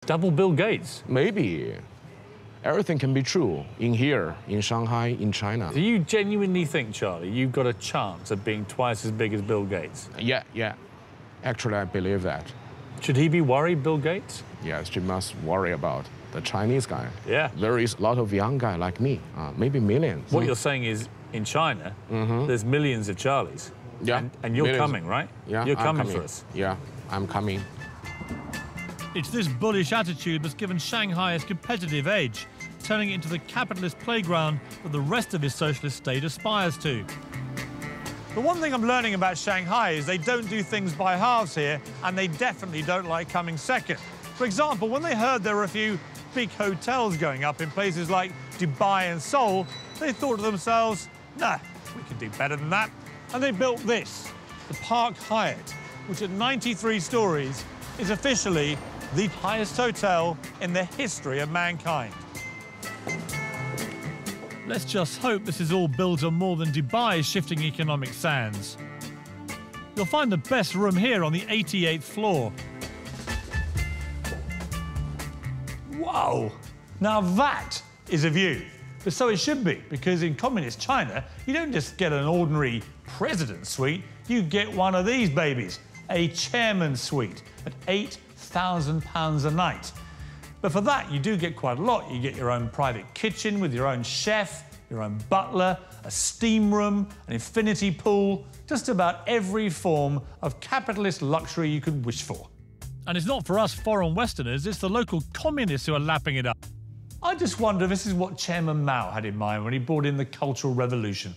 Double Bill Gates? Maybe. Everything can be true in here, in Shanghai, in China. Do you genuinely think, Charlie, you've got a chance of being twice as big as Bill Gates? Yeah. Actually, I believe that. Should he be worried, Bill Gates? Yes, you must worry about the Chinese guy. Yeah. There is a lot of young guy like me, maybe millions. What you're saying is, in China, there's millions of Charlies. Yeah. And you're millions. coming, right? Yeah, You're I'm coming for us. Yeah, I'm coming. It's this bullish attitude that's given Shanghai its competitive edge, turning it into the capitalist playground that the rest of his socialist state aspires to. The one thing I'm learning about Shanghai is they don't do things by halves here, and they definitely don't like coming second. For example, when they heard there were a few big hotels going up in places like Dubai and Seoul, they thought to themselves, nah, we can do better than that. And they built this, the Park Hyatt, which at 93 stories is officially the highest hotel in the history of mankind. Let's just hope this is all built on more than Dubai's shifting economic sands. You'll find the best room here on the 88th floor. Whoa! Now that is a view. But so it should be, because in communist China, you don't just get an ordinary president's suite, you get one of these babies, a chairman's suite at £8,000 a night. But for that, you do get quite a lot. You get your own private kitchen with your own chef, your own butler, a steam room, an infinity pool, just about every form of capitalist luxury you could wish for. And it's not for us foreign Westerners, it's the local communists who are lapping it up. I just wonder if this is what Chairman Mao had in mind when he brought in the Cultural Revolution.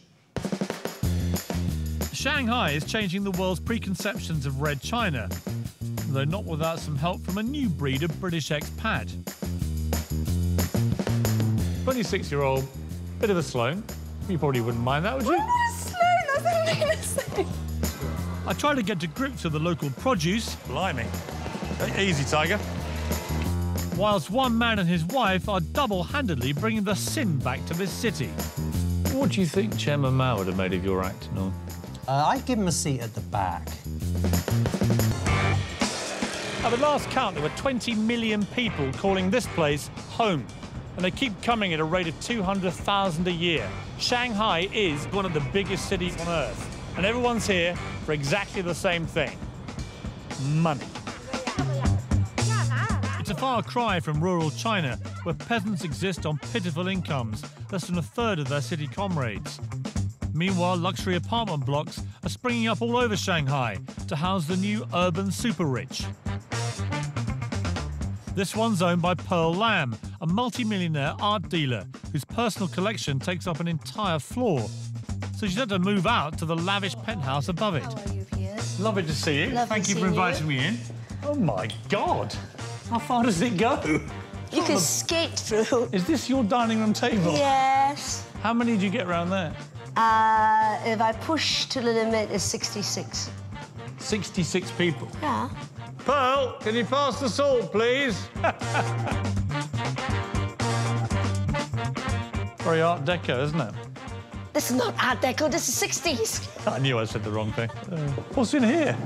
Shanghai is changing the world's preconceptions of Red China, though not without some help from a new breed of British expat. 26-year-old, bit of a Sloan. You probably wouldn't mind that, would you? I'm not a Sloan, that's what I'm going to say. I try to get to grips with the local produce. Blimey. Easy, Tiger. Whilst one man and his wife are double-handedly bringing the sin back to this city. What do you think Chairman Mao would have made of your act, Norm? I'd give him a seat at the back. At the last count, there were 20 million people calling this place home. And they keep coming at a rate of 200,000 a year. Shanghai is one of the biggest cities on Earth. And everyone's here for exactly the same thing. Money. It's a far cry from rural China, where peasants exist on pitiful incomes, less than a third of their city comrades. Meanwhile, luxury apartment blocks are springing up all over Shanghai to house the new urban super-rich. This one's owned by Pearl Lam, a multi-millionaire art dealer whose personal collection takes up an entire floor. So she's had to move out to the lavish penthouse above it. How are you, Piers? Lovely to see you. Thank you for inviting me in. Oh, my God. How far does it go? You can skate through. Is this your dining room table? Yes. How many do you get around there? If I push to the limit, it's 66. 66 people. Yeah. Pearl, can you pass the salt, please? Very Art Deco, isn't it? This is not Art Deco, this is 60s. I knew I said the wrong thing. What's in here?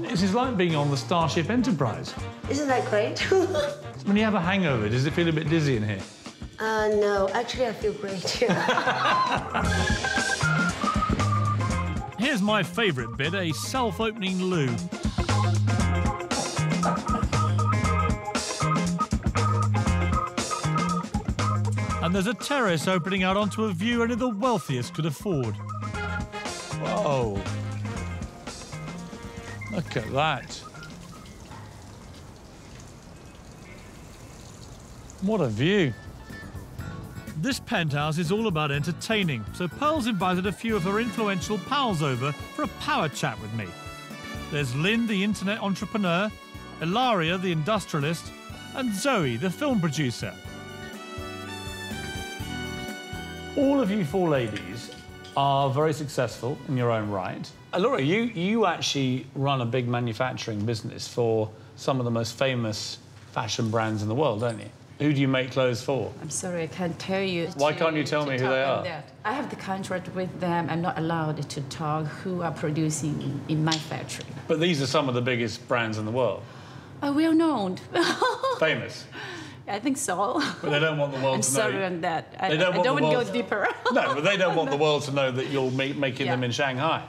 This is like being on the Starship Enterprise. Isn't that great? When you have a hangover, does it feel a bit dizzy in here? No, actually I feel great here. Here's my favourite bit, a self-opening loo. And there's a terrace opening out onto a view only the wealthiest could afford. Whoa. Look at that. What a view. This penthouse is all about entertaining, so Pearl's invited a few of her influential pals over for a power chat with me. There's Lynn, the internet entrepreneur, Ilaria, the industrialist, and Zoe, the film producer. All of you four ladies are very successful in your own right. Laura, you actually run a big manufacturing business for some of the most famous fashion brands in the world, don't you? Who do you make clothes for? I'm sorry, I can't tell you. Why can't you tell me who they are? I have the contract with them. I'm not allowed to talk who are producing in my factory. But these are some of the biggest brands in the world. Well known. Famous. I think so. But they don't want the world I'm to know. sorry on that. They don't I want don't the want to world- go deeper. No, but they don't want the world to know that you're making them in Shanghai.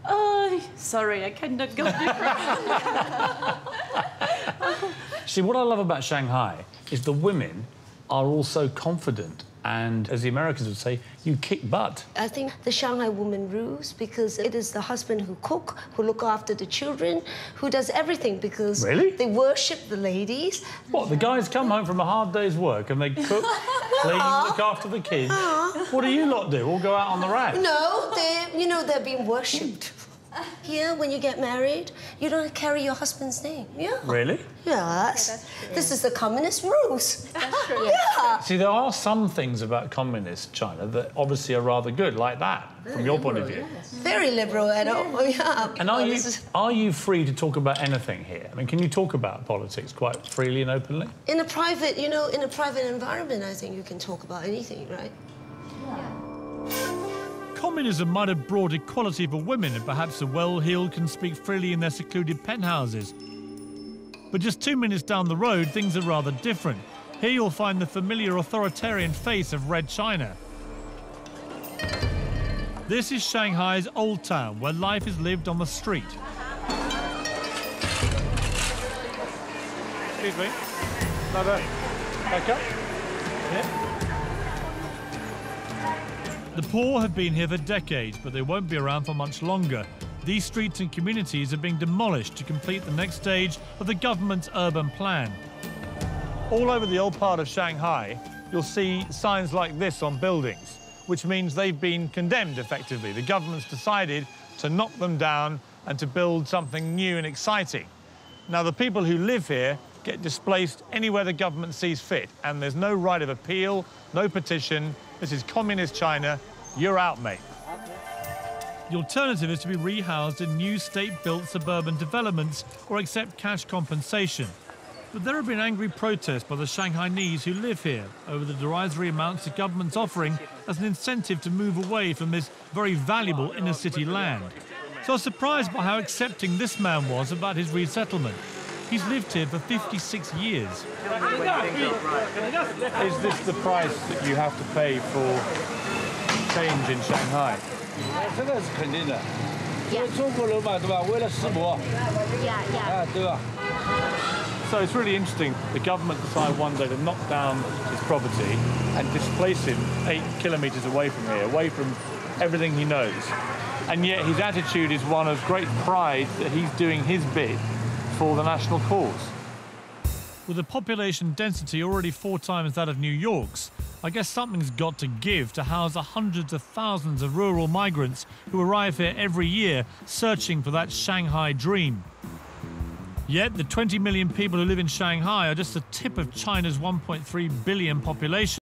Oh, sorry, I cannot go deeper. See, what I love about Shanghai is the women are also confident. And as the Americans would say, you kick butt. I think the Shanghai woman rules because it is the husband who cook, who look after the children, who does everything because Really? they worship the ladies. What, the guys come home from a hard day's work and they cook, clean, look after the kids? What do you lot do? All go out on the rag? No, they're being worshipped. Here, when you get married, you don't carry your husband's name. Yeah. Really? Yes. This is the communist rules. That's true. Yeah. See, there are some things about communist China that obviously are rather good, like that, from your point of view. Very liberal at all. Yeah. And are you free to talk about anything here? I mean, can you talk about politics quite freely and openly? In a private, in a private environment, I think you can talk about anything, right? Communism might have brought equality for women, and perhaps the well-heeled can speak freely in their secluded penthouses. But just 2 minutes down the road, things are rather different. Here you'll find the familiar authoritarian face of Red China. This is Shanghai's Old Town, where life is lived on the street. Excuse me. Back up. Yeah. The poor have been here for decades, but they won't be around for much longer. These streets and communities are being demolished to complete the next stage of the government's urban plan. All over the old part of Shanghai, you'll see signs like this on buildings, which means they've been condemned effectively. The government's decided to knock them down and to build something new and exciting. Now, the people who live here get displaced anywhere the government sees fit, and there's no right of appeal, no petition. This is communist China. You're out, mate. The alternative is to be rehoused in new state-built suburban developments or accept cash compensation. But there have been angry protests by the Shanghainese who live here over the derisory amounts the government's offering as an incentive to move away from this very valuable inner-city land. So I was surprised by how accepting this man was about his resettlement. He's lived here for 56 years. Is this the price that you have to pay for change in Shanghai? So it's really interesting. The government decided one day to knock down his property and displace him 8 kilometres away from here, away from everything he knows. And yet his attitude is one of great pride that he's doing his bit for the national cause. With a population density already 4 times that of New York's, I guess something's got to give to house the hundreds of thousands of rural migrants who arrive here every year searching for that Shanghai dream. Yet the 20 million people who live in Shanghai are just the tip of China's 1.3 billion population.